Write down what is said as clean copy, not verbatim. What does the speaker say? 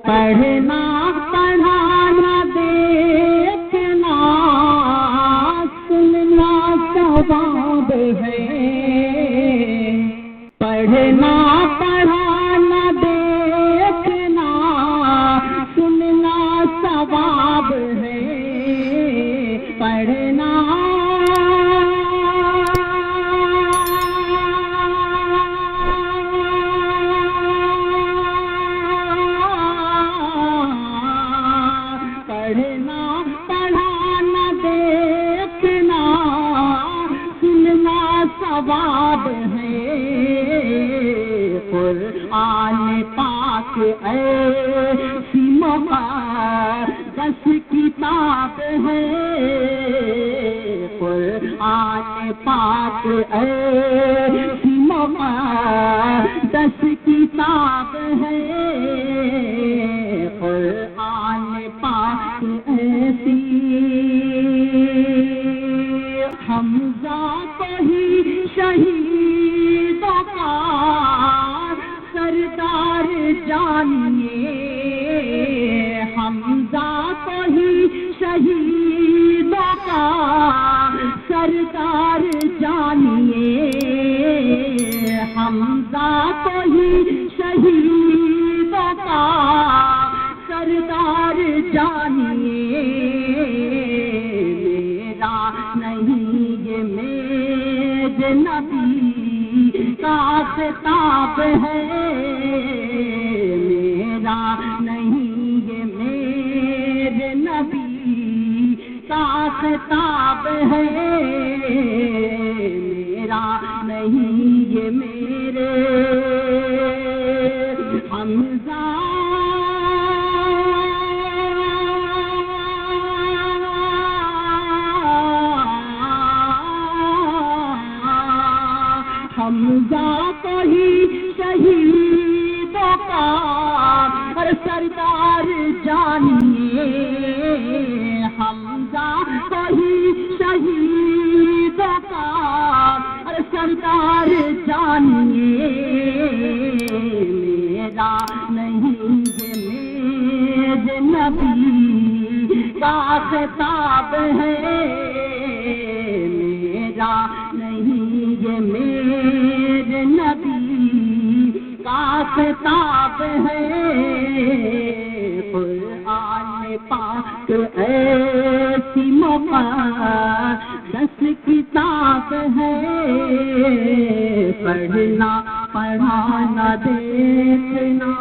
پڑھنا پڑھانا دیکھنا سننا ثواب ہے، پڑھنا پڑھانا دیکھنا سننا ثواب ہے، پڑھنا پڑھنا پڑھانا دیکھنا سننا ثواب ہے، قرآن پاک ایسی مقدس کتاب ہے، قرآن پاک ایسی مقدس کتاب ہے، قرآن پاک ایسی حمزہ کو ہی شہیدوں کا سردار جانیے، حمزہ کو ہی شہیدوں کا سردار جانیے، حمزہ کو ہی شہیدوں کا سردار جانیے، میرا نہیں یہ میرے نبی کا خطاب ہے، میرا نہیں یہ میرے نبی کا خطاب ہے، میرا نہیں یہ میرے حمزہ حمزہ کو ہی شہیدوں کا اور سردار جانیے، حمزہ کو ہی شہیدوں کا اور سردار جانیے، میرا نہیں یہ میرے نبی کا خطاب ہے، میرا نہیں یہ میرے نبی کا خطاب ہے، قرآن پاک ایسی مقدس کتاب ہے، پڑھنا پڑھانا دیکھنا